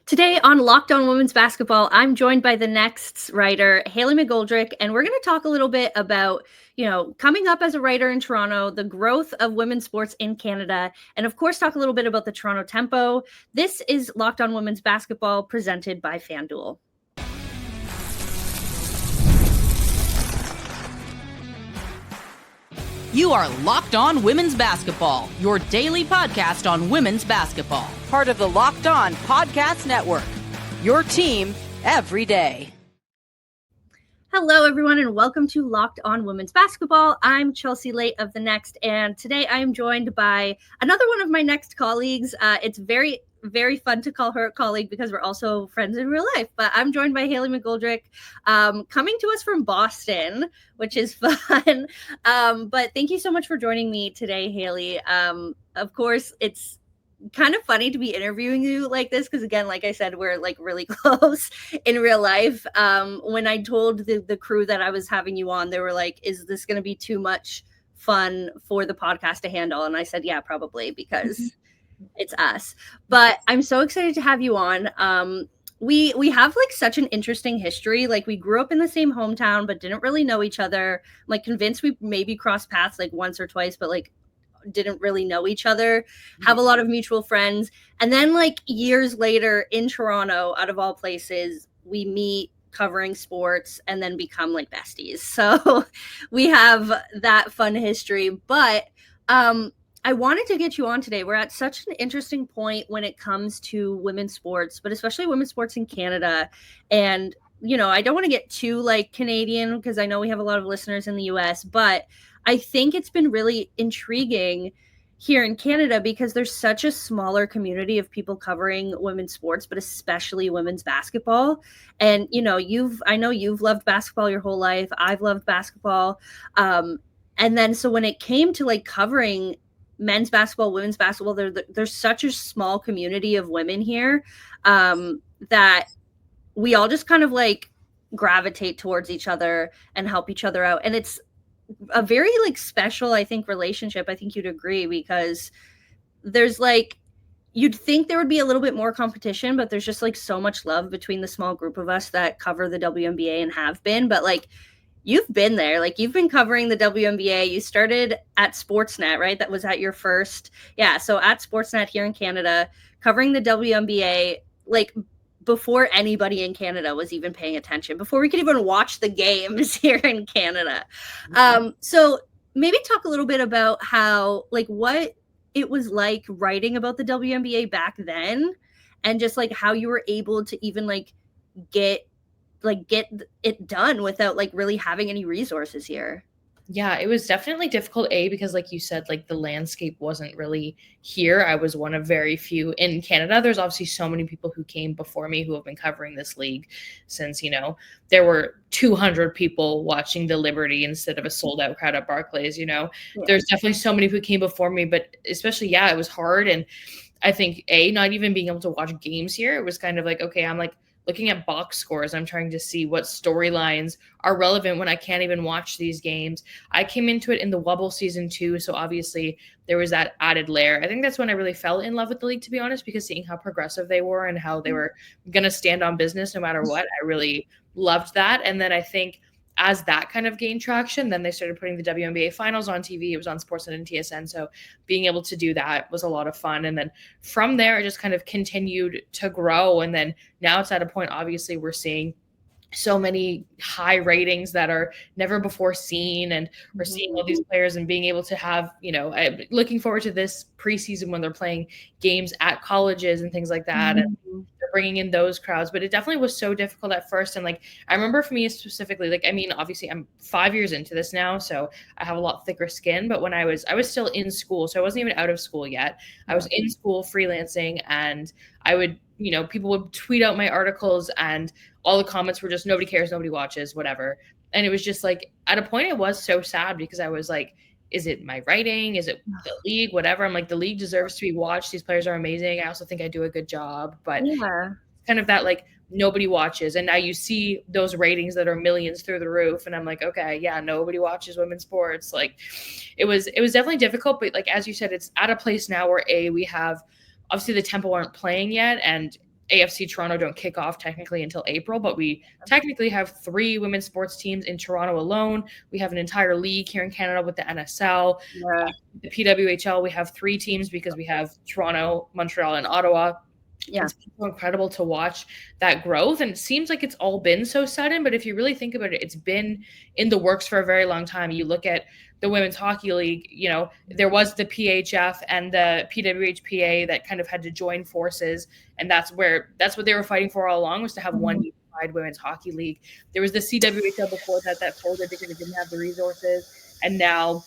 Today on Locked On Women's Basketball, I'm joined by the Next's writer, Hayley McGoldrick, and we're going to talk a little bit about, coming up as a writer in Toronto, the growth of women's sports in Canada, and of course, talk a little bit about the Toronto Tempo. This is Locked On Women's Basketball presented by FanDuel. You are Locked On Women's Basketball, your daily podcast on women's basketball. Part of the Locked On Podcast Network, your team every day. Hello, everyone, and welcome to Locked On Women's Basketball. I'm Chelsea Leite of the Next, and today I am joined by another one of my Next colleagues. It's very fun to call her a colleague because we're also friends in real life. But I'm joined by Hayley McGoldrick, coming to us from Boston, which is fun. But thank you so much for joining me today, Hayley. Of course, it's kind of funny to be interviewing you like this because, again, like I said, we're like really close in real life. When I told the crew that I was having you on, they were like, "Is this going to be too much fun for the podcast to handle?" And I said, "Yeah, probably," because it's us. But I'm so excited to have you on. We have like such an interesting history. Like, we grew up in the same hometown but didn't really know each other. I'm like convinced we maybe crossed paths like once or twice, but like didn't really know each other, have a lot of mutual friends. And then like years later in Toronto, out of all places, we meet covering sports and then become like besties. So we have that fun history. But I wanted to get you on today. We're at such an interesting point when it comes to women's sports, but especially women's sports in Canada. And, I don't want to get too like Canadian because I know we have a lot of listeners in the US, but I think it's been really intriguing here in Canada because there's such a smaller community of people covering women's sports, but especially women's basketball. And, I know you've loved basketball your whole life. I've loved basketball. And then so when it came to like covering men's basketball, women's basketball, there's such a small community of women here that we all just kind of like gravitate towards each other and help each other out. And it's a very like special, I think, relationship. I think you'd agree because there's like, you'd think there would be a little bit more competition, but there's just like so much love between the small group of us that cover the WNBA and have been. But like, you've been there, like you've been covering the WNBA. You started at Sportsnet, right? That was at your first. Yeah. So at Sportsnet here in Canada, covering the WNBA, like before anybody in Canada was even paying attention, before we could even watch the games here in Canada. So maybe talk a little bit about how, like, what it was like writing about the WNBA back then and just like how you were able to even like get it done without like really having any resources here. Yeah, it was definitely difficult, because like you said, like the landscape wasn't really here. I was one of very few in Canada. There's obviously so many people who came before me who have been covering this league since, there were 200 people watching the Liberty instead of a sold out crowd at Barclays, Yeah. There's definitely so many who came before me, but especially, it was hard. And I think not even being able to watch games here, it was kind of like, okay, I'm like, looking at box scores, I'm trying to see what storylines are relevant when I can't even watch these games. I came into it in the Wubble season 2, so obviously there was that added layer. I think that's when I really fell in love with the league, to be honest, because seeing how progressive they were and how they were going to stand on business no matter what, I really loved that. And then I think as that kind of gained traction, then they started putting the WNBA finals on TV. It was on Sportsnet and TSN. So being able to do that was a lot of fun. And then from there, it just kind of continued to grow. And then now it's at a point, obviously, we're seeing so many high ratings that are never before seen. And we're seeing all these players and being able to have, I'm looking forward to this preseason when they're playing games at colleges and things like that. And they're bringing in those crowds, but it definitely was so difficult at first. And like, I remember for me specifically, like, I mean, obviously I'm 5 years into this now, so I have a lot thicker skin, but when I was still in school, so I wasn't even out of school yet. I was in school freelancing, and I would, people would tweet out my articles and all the comments were just, nobody cares, nobody watches, whatever. And it was just like, at a point it was so sad because I was like, is it my writing? Is it the league? Whatever. I'm like, the league deserves to be watched. These players are amazing. I also think I do a good job, but kind of that, like, nobody watches. And now you see those ratings that are millions through the roof. And I'm like, okay, yeah, nobody watches women's sports. Like, it was definitely difficult, but like, as you said, it's at a place now where we have, obviously the Tempo aren't playing yet. And AFC Toronto don't kick off technically until April, but we technically have 3 women's sports teams in Toronto alone. We have an entire league here in Canada with the NSL. The PWHL, we have 3 teams because we have Toronto, Montreal, and Ottawa. Yeah. It's so incredible to watch that growth. And it seems like it's all been so sudden, but if you really think about it, it's been in the works for a very long time. You look at the Women's Hockey League, you know, there was the PHF and the PWHPA that kind of had to join forces. And that's what they were fighting for all along, was to have one unified Women's Hockey League. There was the CWHL before that folded because it didn't have the resources. And now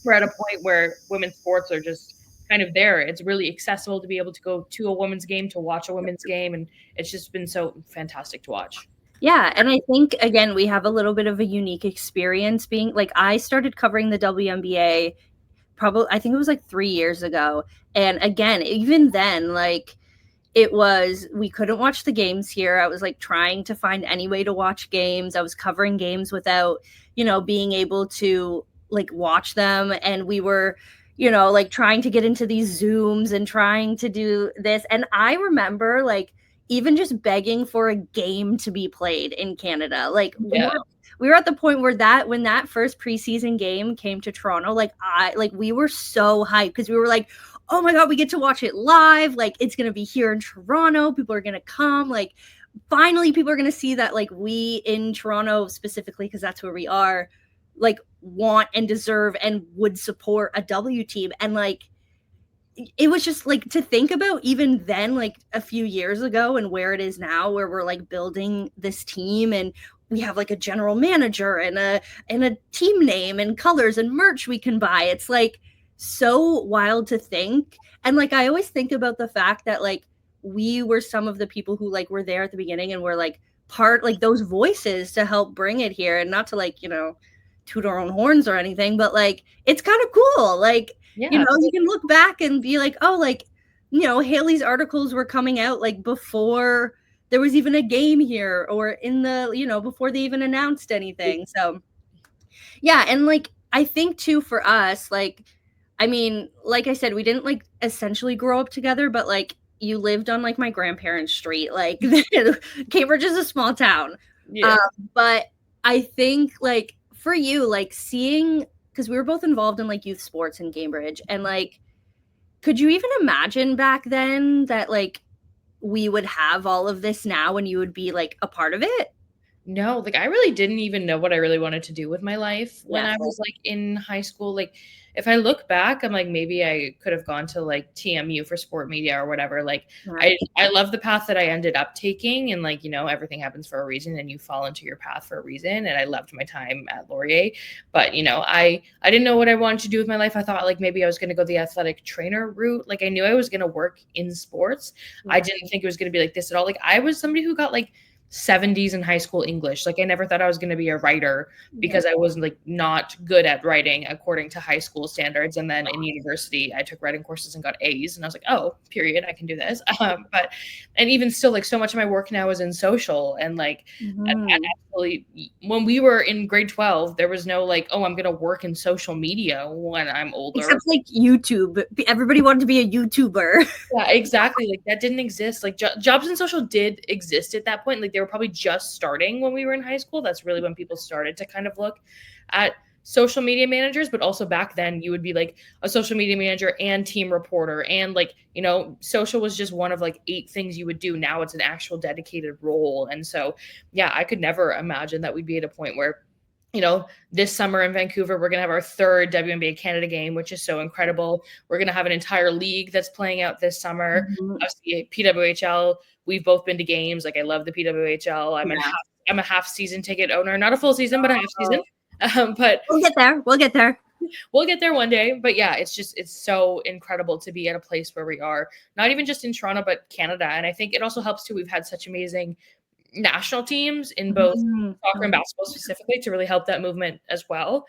we're at a point where women's sports are just kind of there. It's really accessible to be able to go to a women's game, to watch a women's game. And it's just been so fantastic to watch. Yeah. And I think, again, we have a little bit of a unique experience being like, I started covering the WNBA I think it was like 3 years ago. And again, even then, like, we couldn't watch the games here. I was like trying to find any way to watch games. I was covering games without, being able to like watch them. And we were, like trying to get into these Zooms and trying to do this. And I remember like even just begging for a game to be played in Canada. Like we were at the point where when that first preseason game came to Toronto, we were so hyped because we were like, oh my God, we get to watch it live. Like, it's going to be here in Toronto. People are going to come. Like, finally, people are going to see that, like, we in Toronto specifically, because that's where we are, like, want and deserve and would support a W team. And, like, it was just, like, to think about even then, like, a few years ago and where it is now, where we're, like, building this team and we have, like, a general manager and a team name and colors and merch we can buy. It's, like, so wild to think. And like I always think about the fact that like we were some of the people who like were there at the beginning and were like part like those voices to help bring it here, and not to like toot our own horns or anything, but like it's kind of cool. Like you can look back and be like, oh, like Hayley's articles were coming out like before there was even a game here, or in the before they even announced anything. So yeah. And like I think too for us, like I mean, like I said, we didn't like essentially grow up together, but like you lived on like my grandparents' street. Like Cambridge is a small town. Yeah. But I think like for you, like seeing, because we were both involved in like youth sports in Cambridge, and like, could you even imagine back then that like we would have all of this now and you would be like a part of it? No, like I really didn't even know what I really wanted to do with my life when I was like in high school. Like if I look back, I'm like, maybe I could have gone to like TMU for sport media or whatever. Like I love the path that I ended up taking, and like, everything happens for a reason and you fall into your path for a reason. And I loved my time at Laurier, but I didn't know what I wanted to do with my life. I thought like maybe I was going to go the athletic trainer route. Like I knew I was going to work in sports. I didn't think it was going to be like this at all. Like I was somebody who got like 70s in high school English. Like I never thought I was going to be a writer because I was like not good at writing according to high school standards. And then in university, I took writing courses and got A's, and I was like, oh, period, I can do this. And even still, like so much of my work now is in social, and like actually, when we were in grade 12, there was no like, oh, I'm going to work in social media when I'm older. Except like YouTube. Everybody wanted to be a YouTuber. Yeah, exactly. Like that didn't exist. Like jobs in social did exist at that point. Like they were probably just starting when we were in high school. That's really when people started to kind of look at social media managers. But also back then you would be like a social media manager and team reporter. And like, social was just one of like 8 things you would do. Now it's an actual dedicated role. And so, yeah, I could never imagine that we'd be at a point where, this summer in Vancouver, we're going to have our 3rd WNBA Canada game, which is so incredible. We're going to have an entire league that's playing out this summer. Obviously, PWHL, we've both been to games. Like I love the PWHL. I'm a half season ticket owner, not a full season, but a half season. But we'll get there. We'll get there one day. But yeah, it's so incredible to be at a place where we are, not even just in Toronto, but Canada. And I think it also helps too. We've had such amazing national teams in both soccer and basketball specifically to really help that movement as well.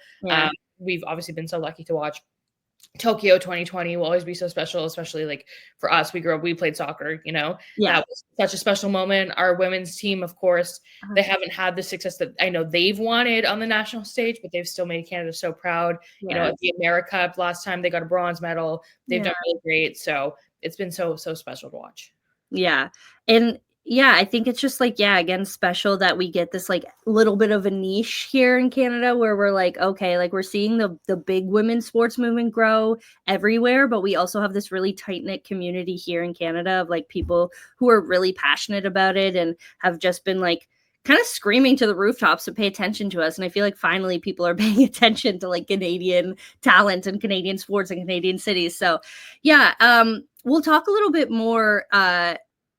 We've obviously been so lucky to watch Tokyo 2020 will always be so special, especially like for us. We played soccer, that was such a special moment. Our women's team, of course, they haven't had the success that I know they've wanted on the national stage, but they've still made Canada so proud. At the AmeriCup last time they got a bronze medal. They've done really great. So it's been so special to watch. Yeah. And yeah, I think it's just like, again, special that we get this like little bit of a niche here in Canada where we're like, okay, like we're seeing the big women's sports movement grow everywhere, but we also have this really tight-knit community here in Canada of like people who are really passionate about it and have just been like kind of screaming to the rooftops to pay attention to us. And I feel like finally people are paying attention to like Canadian talent and Canadian sports and Canadian cities. So yeah, we'll talk a little bit more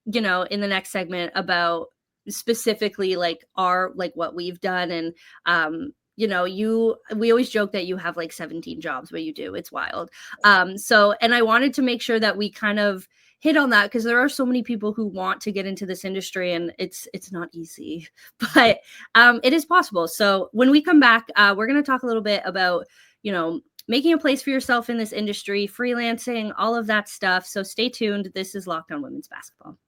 in the next segment about specifically like what we've done. And we always joke that you have like 17 jobs, but you do. It's wild. And I wanted to make sure that we kind of hit on that because there are so many people who want to get into this industry and it's not easy, but it is possible. So when we come back, we're going to talk a little bit about, making a place for yourself in this industry, freelancing, all of that stuff. So stay tuned. This is Locked On Women's Basketball.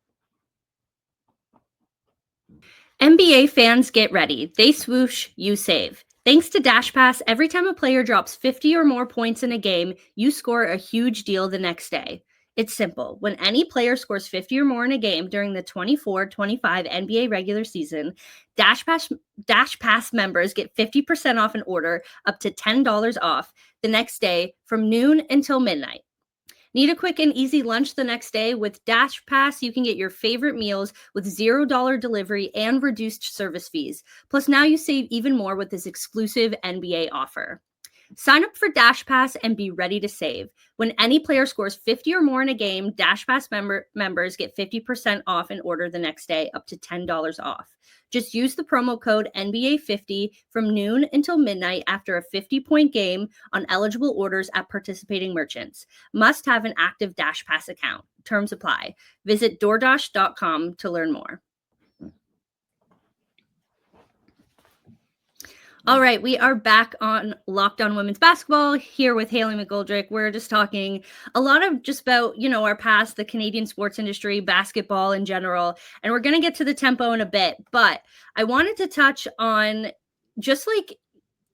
NBA fans, get ready. They swoosh, you save. Thanks to Dash Pass, every time a player drops 50 or more points in a game, you score a huge deal the next day. It's simple. When any player scores 50 or more in a game during the 24-25 NBA regular season, Dash Pass members get 50% off an order up to $10 off the next day from noon until midnight. Need a quick and easy lunch the next day? With Dash Pass, you can get your favorite meals with $0 delivery and reduced service fees. Plus, now you save even more with this exclusive NBA offer. Sign up for Dash Pass and be ready to save. When any player scores 50 or more in a game, Dash Pass members get 50% off an order the next day, up to $10 off. Just use the promo code NBA50 from noon until midnight after a 50-point game on eligible orders at participating merchants. Must have an active Dash Pass account. Terms apply. Visit DoorDash.com to learn more. All right, we are back on Locked On Women's Basketball here with Hayley McGoldrick. We're just talking a lot of just about, our past, the Canadian sports industry, basketball in general, and we're going to get to the tempo in a bit, but I wanted to touch on just like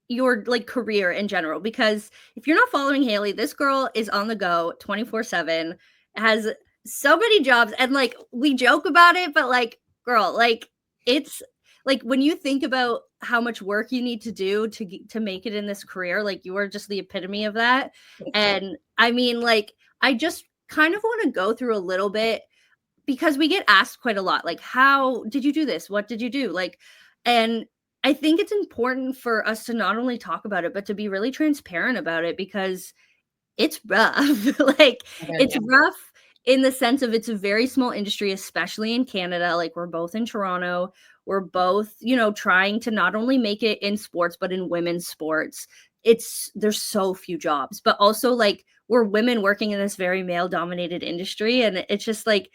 your like career in general, because if you're not following Hayley, this girl is on the go 24/7, has so many jobs, and like we joke about it, but like, girl, like it's like when you think about how much work you need to do to make it in this career, like you are just the epitome of that. And I mean, like, I just kind of want to go through a little bit because we get asked quite a lot, like, how did you do this? What did you do? Like, and I think it's important for us to not only talk about it, but to be really transparent about it because it's rough. Like, it's rough in the sense of it's a very small industry, especially in Canada. Like, we're both in Toronto. We're both, trying to not only make it in sports, but in women's sports. There's so few jobs, but also like we're women working in this very male dominated industry. And it's just like,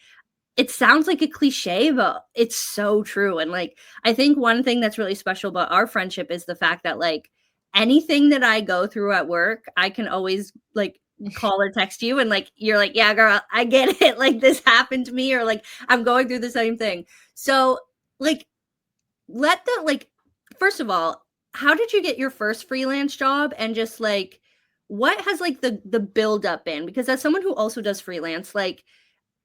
it sounds like a cliche, but it's so true. And like, I think one thing that's really special about our friendship is the fact that like anything that I go through at work, I can always like call or text you and like, you're like, yeah, girl, I get it. Like this happened to me, or like, I'm going through the same thing. So like, first of all, how did you get your first freelance job, and just like what has like the build up been? Because as someone who also does freelance, like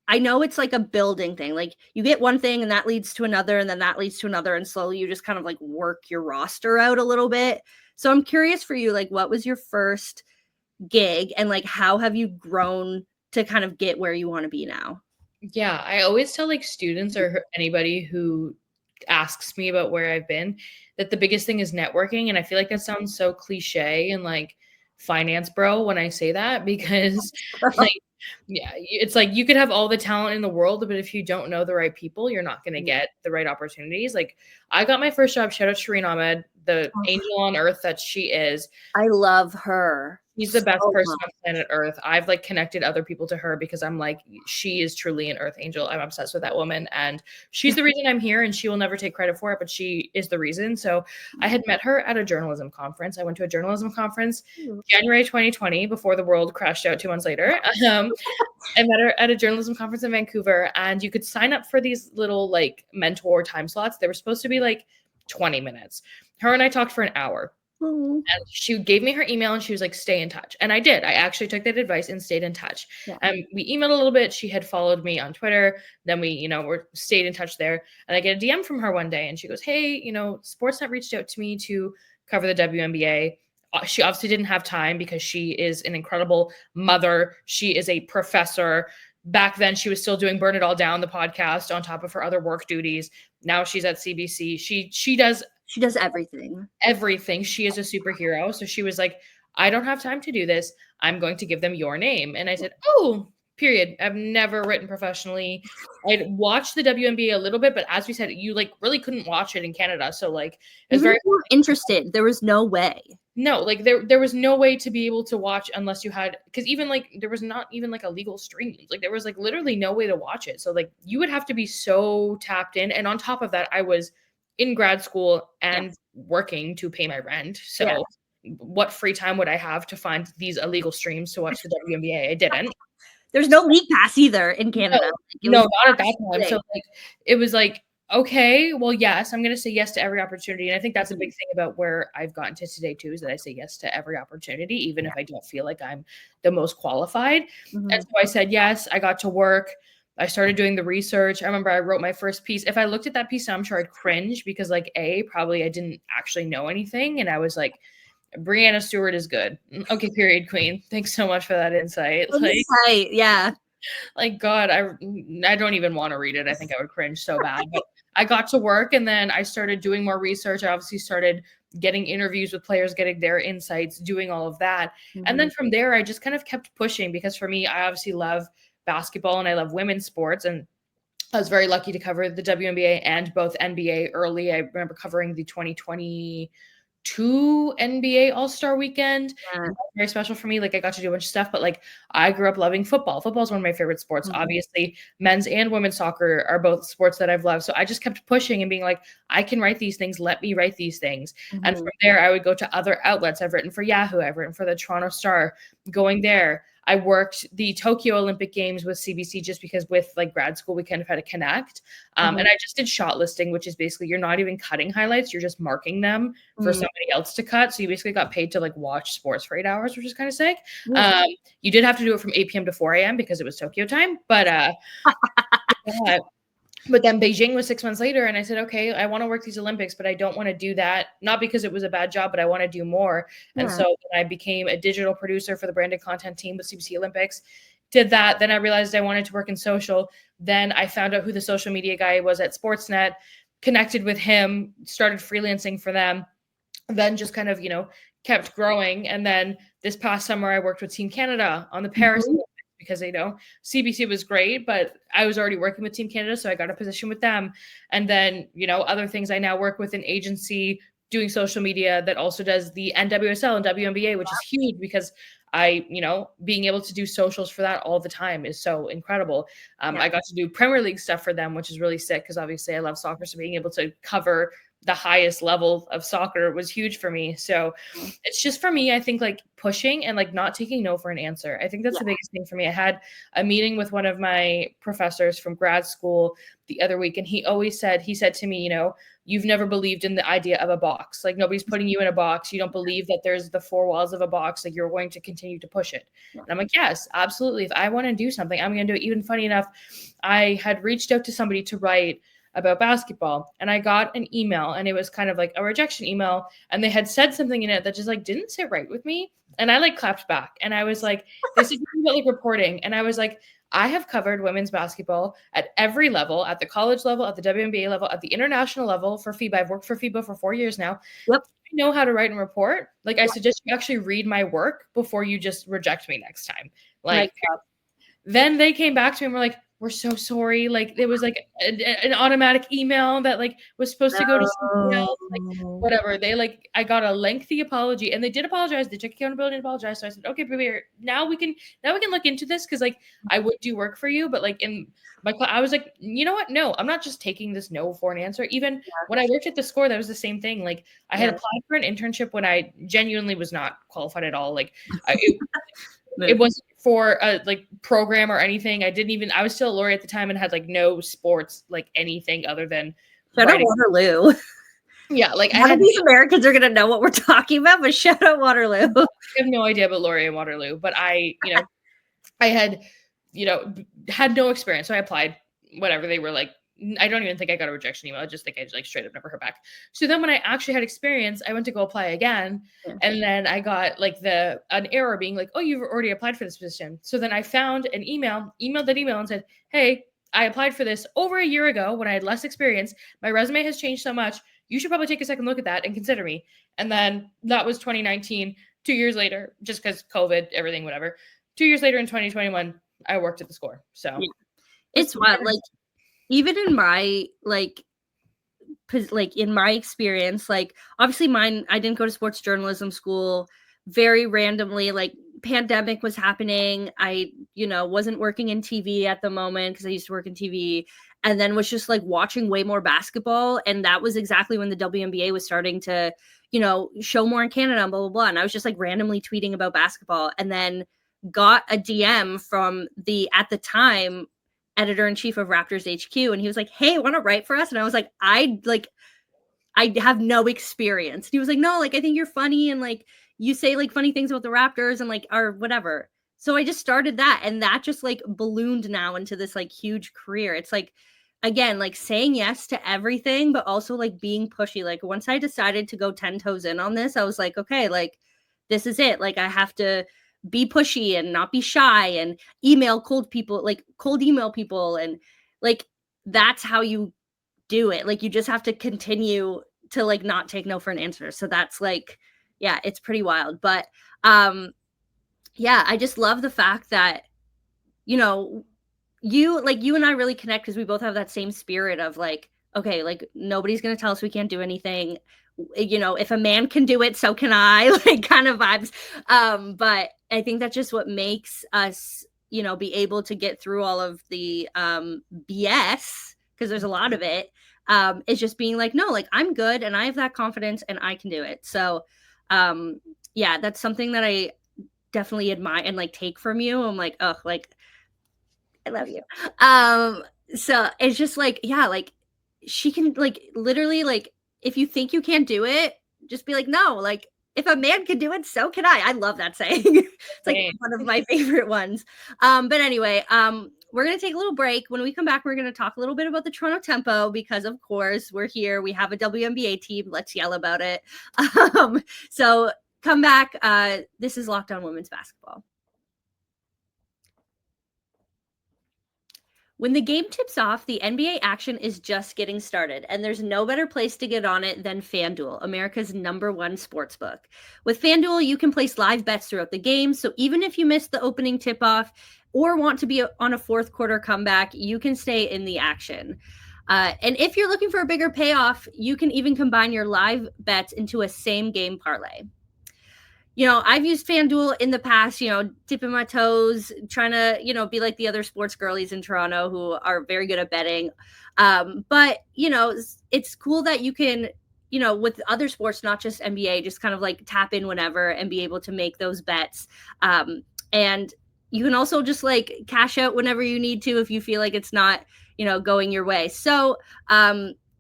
I know it's like a building thing. Like you get one thing and that leads to another, and then that leads to another, and slowly you just kind of like work your roster out a little bit. So I'm curious for you, like what was your first gig, and like how have you grown to kind of get where you want to be now? Yeah, I always tell like students or anybody who asks me about where I've been that the biggest thing is networking. And I feel like that sounds so cliche and like finance bro when I say that, because like, yeah, it's like you could have all the talent in the world, but if you don't know the right people, you're not going to get the right opportunities. Like I got my first job, shout out Shireen Ahmed, the angel on earth that she is. I love her. She's the best person on planet Earth. I've like connected other people to her because I'm like, she is truly an earth angel. I'm obsessed with that woman, and she's the reason I'm here, and she will never take credit for it, but she is the reason. So I had met her at a journalism conference. I went to a journalism conference January 2020 before the world crashed out 2 months later. I met her at a journalism conference in Vancouver, and you could sign up for these little like mentor time slots. They were supposed to be like 20 minutes. Her and I talked for an hour. Ooh. And she gave me her email and she was like, stay in touch. And I did. I actually took that advice and stayed in touch. Yeah. We emailed a little bit. She had followed me on Twitter. Then we, stayed in touch there. And I get a DM from her one day and she goes, hey, Sportsnet reached out to me to cover the WNBA. She obviously didn't have time because she is an incredible mother. She is a professor. Back then, she was still doing Burn It All Down, the podcast, on top of her other work duties. Now she's at CBC. She does everything. She is a superhero. So she was like, I don't have time to do this. I'm going to give them your name. And I said, oh, period. I've never written professionally. I'd watched the WNBA a little bit, but as we said, you like really couldn't watch it in Canada. So like, it's very interested. There was no way. No, like there was no way to be able to watch unless you had, because even like there was not even like a legal stream. Like there was like literally no way to watch it. So like you would have to be so tapped in. And on top of that, I was in grad school and working to pay my rent. So what free time would I have to find these illegal streams to watch the WNBA? I didn't. There's no league pass either in Canada. No, not at that time. So like it was like, okay, well, yes, I'm going to say yes to every opportunity. And I think that's a big thing about where I've gotten to today too, is that I say yes to every opportunity, even if I don't feel like I'm the most qualified. And so I said yes. I got to work. I started doing the research. I remember I wrote my first piece. If I looked at that piece, I'm sure I'd cringe because like probably I didn't actually know anything. And I was like, Brianna Stewart is good. Okay, period, queen. Thanks so much for that insight. Yeah. Like, God, I don't even want to read it. I think I would cringe so bad. But I got to work and then I started doing more research. I obviously started getting interviews with players, getting their insights, doing all of that. And then from there, I just kind of kept pushing because for me, I obviously love basketball and I love women's sports. And I was very lucky to cover the WNBA and both NBA early. I remember covering the 2022 NBA All-Star Weekend. Very special for me. Like I got to do a bunch of stuff, but like I grew up loving football. Football is one of my favorite sports. Obviously, men's and women's soccer are both sports that I've loved. So I just kept pushing and being like, I can write these things. Let me write these things. And from there, I would go to other outlets. I've written for Yahoo. I've written for the Toronto Star. Going there, I worked the Tokyo Olympic Games with CBC just because with like grad school, we kind of had to connect. And I just did shot listing, which is basically you're not even cutting highlights. You're just marking them for somebody else to cut. So you basically got paid to like watch sports for 8 hours, which is kind of sick. You did have to do it from 8 p.m. to 4 a.m. because it was Tokyo time. But But then Beijing was 6 months later. And I said, okay, I want to work these Olympics, but I don't want to do that. Not because it was a bad job, but I want to do more. And so I became a digital producer for the branded content team with CBC Olympics. Did that. Then I realized I wanted to work in social. Then I found out who the social media guy was at Sportsnet, connected with him, started freelancing for them. Then just kind of, kept growing. And then this past summer, I worked with Team Canada on the Paris Olympics. Because CBC was great, but I was already working with Team Canada, so I got a position with them. And then, other things, I now work with an agency doing social media that also does the NWSL and WNBA, which is huge because being able to do socials for that all the time is so incredible. I got to do Premier League stuff for them, which is really sick because obviously I love soccer. So being able to cover the highest level of soccer was huge for me. So it's just for me, I think like pushing and like not taking no for an answer. I think that's the biggest thing for me. I had a meeting with one of my professors from grad school the other week, and he said to me, you've never believed in the idea of a box. Like nobody's putting you in a box. You don't believe that there's the four walls of a box. Like you're going to continue to push it. And I'm like, yes, absolutely. If I want to do something, I'm going to do it. Even funny enough, I had reached out to somebody to write about basketball, and I got an email, and it was kind of like a rejection email, and they had said something in it that just like didn't sit right with me, and I like clapped back, and I was like, this is about like reporting, and I was like, I have covered women's basketball at every level, at the college level, at the WNBA level, at the international level for FIBA. I've worked for FIBA for 4 years now. I know how to write and report. Like I suggest you actually read my work before you just reject me next time. Like then they came back to me and were like, we're so sorry. Like it was like an automatic email that like was supposed to go to somebody else. Like whatever. I got a lengthy apology, and they did apologize. They took accountability and apologized. So I said, okay, baby, now we can look into this because like I would do work for you, but like in my class, I was like, you know what? No, I'm not just taking this no for an answer. Even when I worked at the Score, that was the same thing. Like I had applied for an internship when I genuinely was not qualified at all. Like it wasn't for a like program or anything. I was still a lawyer at the time and had like no sports, like anything other than Waterloo. Yeah, like None of these Americans are gonna know what we're talking about, but shout out Waterloo. I have no idea about Laurier and Waterloo, but I had, had no experience. So I applied, whatever. They were like, I don't even think I got a rejection email. I just think I like straight up never heard back. So then when I actually had experience, I went to go apply again. Yeah. And then I got like an error being like, oh, you've already applied for this position. So then I found an emailed that email and said, hey, I applied for this over a year ago when I had less experience. My resume has changed so much. You should probably take a second look at that and consider me. And then that was 2019, 2 years later, just because COVID, everything, whatever. 2 years later in 2021, I worked at the Score. So yeah. It's wild. Like, even in my in my experience, like obviously mine, I didn't go to sports journalism school. Very randomly, like pandemic was happening. I, wasn't working in TV at the moment because I used to work in TV, and then was just like watching way more basketball. And that was exactly when the WNBA was starting to, show more in Canada and blah, blah, blah. And I was just like randomly tweeting about basketball, and then got a DM from at the time, editor-in-chief of Raptors HQ, and he was like, hey, want to write for us? And I was like, I have no experience. And he was like, no, like I think you're funny, and like you say like funny things about the Raptors and like or whatever. So I just started that, and that just like ballooned now into this like huge career. It's like, again, like saying yes to everything, but also like being pushy. Like once I decided to go 10 toes in on this, I was like, okay, like this is it. Like I have to be pushy and not be shy and cold email people. And like, that's how you do it. Like, you just have to continue to like, not take no for an answer. So that's like, yeah, it's pretty wild. But, yeah, I just love the fact that, you and I really connect because we both have that same spirit of like, okay, like nobody's going to tell us we can't do anything. If a man can do it, so can I, like kind of vibes. But I think that's just what makes us, be able to get through all of the BS, because there's a lot of it. It's just being like, no, like I'm good and I have that confidence and I can do it. So yeah, that's something that I definitely admire and like take from you. I'm like, oh, like I love you. So it's just like, yeah, like she can like literally like, if you think you can't do it, just be like, no, like if a man can do it, so can I. I love that saying. It's like one of my favorite ones. But anyway, we're going to take a little break. When we come back, we're going to talk a little bit about the Toronto Tempo, because of course we're here. We have a WNBA team. Let's yell about it. So come back. This is Locked On Women's Basketball. When the game tips off, the NBA action is just getting started, and there's no better place to get on it than FanDuel, America's #1 sportsbook. With FanDuel, you can place live bets throughout the game, so even if you missed the opening tip-off or want to be on a fourth quarter comeback, you can stay in the action. And if you're looking for a bigger payoff, you can even combine your live bets into a same-game parlay. I've used FanDuel in the past, dipping my toes, trying to, be like the other sports girlies in Toronto who are very good at betting. But, it's cool that you can, with other sports, not just NBA, just kind of like tap in whenever and be able to make those bets. And you can also just like cash out whenever you need to if you feel like it's not, going your way. So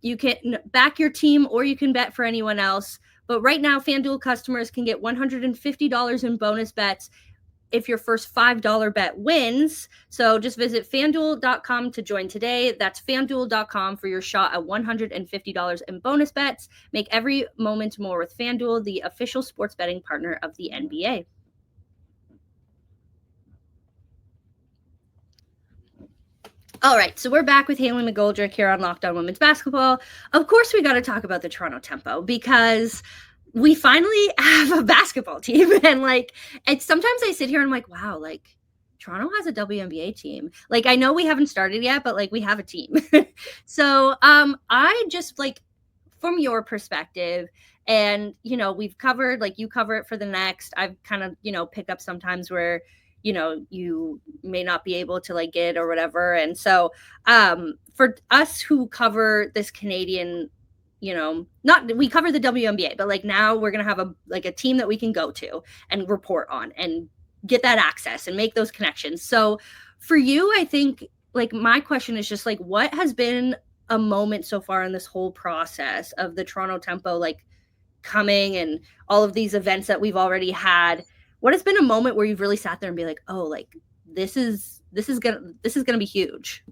you can back your team or you can bet for anyone else. But right now, FanDuel customers can get $150 in bonus bets if your first $5 bet wins. So just visit FanDuel.com to join today. That's FanDuel.com for your shot at $150 in bonus bets. Make every moment more with FanDuel, the official sports betting partner of the NBA. All right, so we're back with Hayley McGoldrick here on Locked On Women's Basketball. Of course, we got to talk about the Toronto Tempo because we finally have a basketball team. And like, it's sometimes I sit here and I'm like, wow, like Toronto has a WNBA team. Like, I know we haven't started yet, but like we have a team. So I just like, from your perspective, and, we've covered, like you cover it for the next, I've kind of, pick up sometimes where, you may not be able to like get or whatever. And so for us who cover this Canadian, we cover the WNBA, but like now we're going to have a team that we can go to and report on and get that access and make those connections. So for you, I think like my question is just like, what has been a moment so far in this whole process of the Toronto Tempo, like coming and all of these events that we've already had? What has been a moment where you've really sat there and be like, oh, like this is gonna be huge?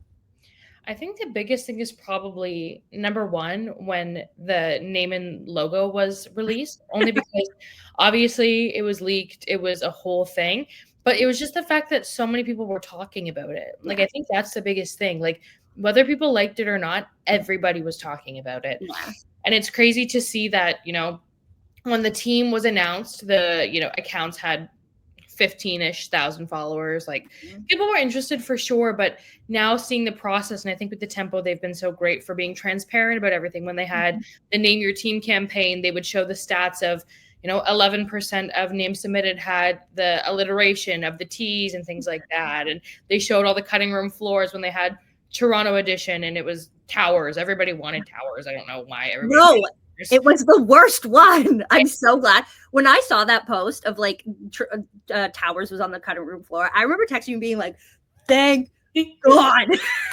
I think the biggest thing is probably number one, when the name and logo was released, only because obviously it was leaked, it was a whole thing, but it was just the fact that so many people were talking about it. Like, I think that's the biggest thing. Like, whether people liked it or not, everybody was talking about it. Yeah. And it's crazy to see that, when the team was announced, the, accounts had 15-ish thousand followers. Like, people were interested for sure, but now seeing the process, and I think with the Tempo, they've been so great for being transparent about everything. When they had the Name Your Team campaign, they would show the stats of 11% of names submitted had the alliteration of the T's and things like that, and they showed all the cutting room floors when they had Toronto edition, and it was towers. Everybody wanted towers. I don't know why everybody it was the worst one. I'm so glad. When I saw that post of like towers was on the cutting room floor, I remember texting you being like, thank God.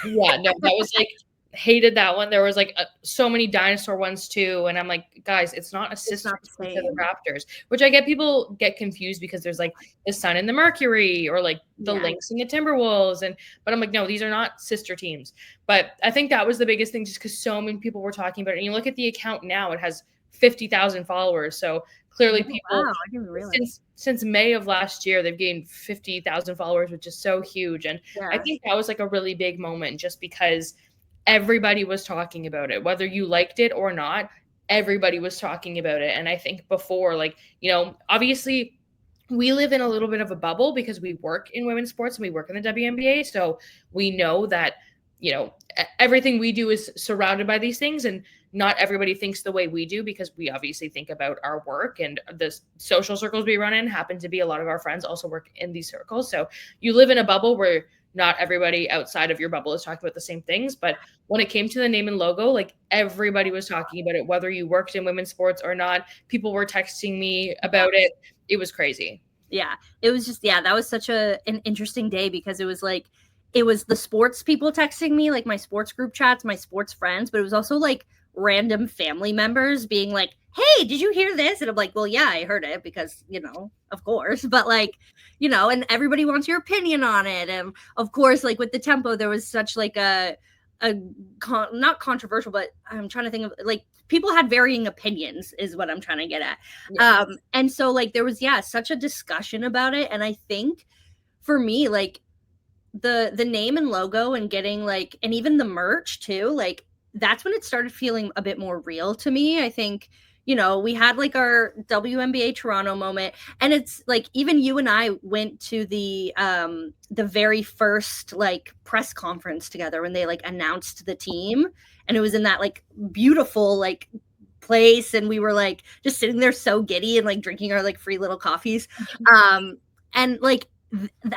Yeah, no, that was like, hated that one. There was like so many dinosaur ones too, and I'm like, guys, it's not a sister to the Raptors, which I get people get confused because there's like the Sun and the Mercury, or like the Lynx and the Timberwolves, but I'm like, no, these are not sister teams. But I think that was the biggest thing, just because so many people were talking about it. And you look at the account now, it has 50,000 followers, so clearly people since May of last year, they've gained 50,000 followers, which is so huge. And I think that was like a really big moment, just because everybody was talking about it, whether you liked it or not. Everybody was talking about it. And I think before, like, obviously we live in a little bit of a bubble because we work in women's sports and we work in the WNBA. So we know that, everything we do is surrounded by these things, and not everybody thinks the way we do, because we obviously think about our work, and the social circles we run in happen to be a lot of our friends also work in these circles. So you live in a bubble where not everybody outside of your bubble is talking about the same things. But when it came to the name and logo, like, everybody was talking about it, whether you worked in women's sports or not. People were texting me about it. It was crazy. Yeah, it was just, that was such an interesting day, because it was like, it was the sports people texting me, like my sports group chats, my sports friends, but it was also like random family members being like, hey, did you hear this? And I'm like, well, yeah, I heard it, because, of course, but like, and everybody wants your opinion on it. And of course, like with the Tempo, there was such like not controversial, but I'm trying to think of, like, people had varying opinions is what I'm trying to get at. Yeah. And so like, there was, such a discussion about it. And I think for me, like the name and logo and getting like, and even the merch too, like that's when it started feeling a bit more real to me. I think, we had like our WNBA Toronto moment, and it's like, even you and I went to the very first like press conference together when they like announced the team, and it was in that like beautiful like place, and we were like just sitting there so giddy and like drinking our like free little coffees. And like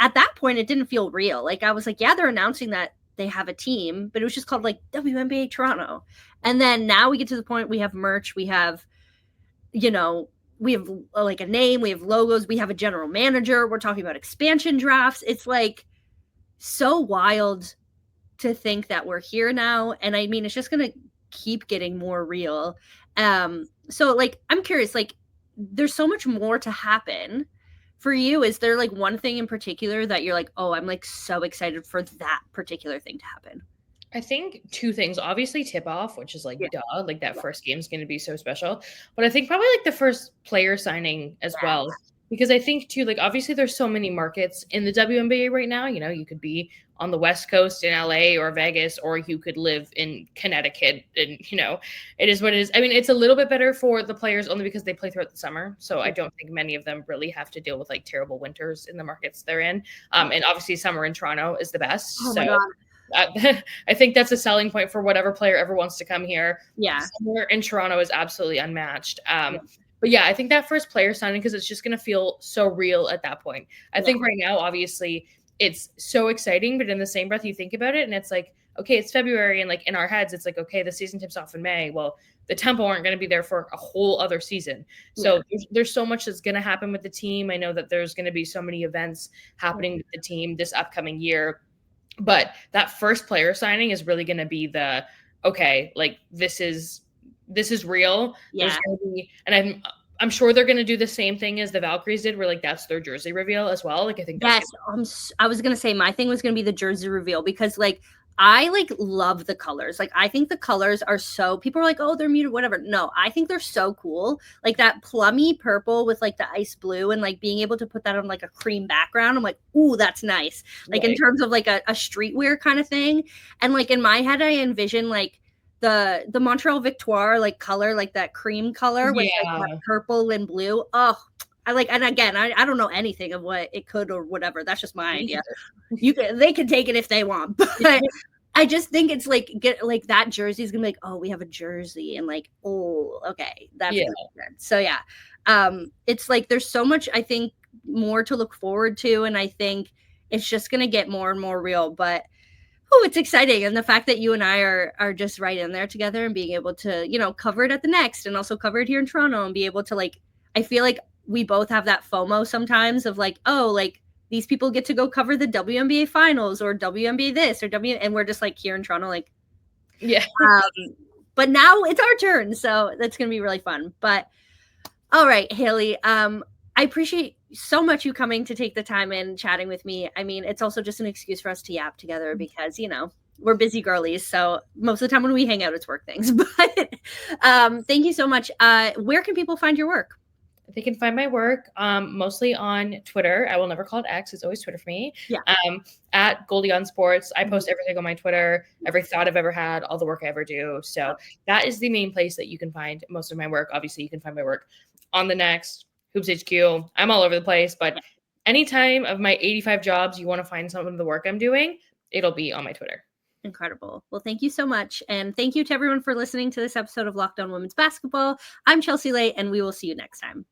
at that point it didn't feel real. Like I was like, yeah, they're announcing that they have a team, but it was just called like WNBA Toronto. And then now we get to the point, we have merch, we have, we have like a name, we have logos, we have a general manager, we're talking about expansion drafts. It's like so wild to think that we're here now. And I mean, it's just going to keep getting more real. So like, I'm curious, like there's so much more to happen for you. Is there like one thing in particular that you're like, oh, I'm like so excited for that particular thing to happen? I think two things. Obviously tip off, which is like, duh, like that first game is going to be so special. But I think probably like the first player signing as well. Because I think too, like obviously there's so many markets in the WNBA right now. You could be on the West Coast in LA or Vegas, or you could live in Connecticut, and it is what it is. I mean, it's a little bit better for the players only because they play throughout the summer. So I don't think many of them really have to deal with like terrible winters in the markets they're in. And obviously summer in Toronto is the best. Oh my God. I think that's a selling point for whatever player ever wants to come here. Yeah. Summer in Toronto is absolutely unmatched. But yeah, I think that first player signing, because it's just going to feel so real at that point. I think right now, obviously, it's so exciting, but in the same breath, you think about it and it's like, okay, it's February. And like in our heads, it's like, okay, the season tips off in May. Well, the Tempo aren't going to be there for a whole other season. So there's so much that's going to happen with the team. I know that there's going to be so many events happening with the team this upcoming year. But that first player signing is really going to be okay, like this is real. Yeah. There's gonna be, and I'm sure they're gonna do the same thing as the Valkyries did, where like that's their jersey reveal as well. Like I think that's I was gonna say my thing was gonna be the jersey reveal, because like I like love the colors. Like I think the colors are so, people are like, oh, they're muted, whatever. No, I think they're so cool. Like that plummy purple with like the ice blue, and like being able to put that on like a cream background. I'm like, ooh, that's nice. Like in terms of like a streetwear kind of thing. And like in my head, I envision like the Montreal Victoire like color, like that cream color with like that purple and blue. Oh, I like, and again, I don't know anything of what it could or whatever. That's just my idea. They can take it if they want, but I just think it's like, get like that jersey is gonna be like, oh, we have a jersey, and like, oh, okay, that's good. So yeah, it's like there's so much, I think, more to look forward to, and I think it's just gonna get more and more real. But oh, it's exciting, and the fact that you and I are just right in there together and being able to, you know, cover it at the Next and also cover it here in Toronto and be able to like, I feel like we both have that FOMO sometimes of like, oh, like these people get to go cover the WNBA finals or WNBA this or and we're just like here in Toronto, like, yeah. But now it's our turn, so that's gonna be really fun. But all right, Hayley, I appreciate so much you coming to take the time and chatting with me. I mean, it's also just an excuse for us to yap together because, you know, we're busy girlies. So most of the time when we hang out, it's work things. But thank you so much. Where can people find your work? They can find my work mostly on Twitter. I will never call it X. It's always Twitter for me. Yeah. At Goldie on Sports. I post everything on my Twitter, every thought I've ever had, all the work I ever do. So that is the main place that you can find most of my work. Obviously, you can find my work on the Next, Hoops HQ. I'm all over the place, but anytime of my 85 jobs, you want to find some of the work I'm doing, it'll be on my Twitter. Incredible. Well, thank you so much. And thank you to everyone for listening to this episode of Locked On Women's Basketball. I'm Chelsea Leite, and we will see you next time.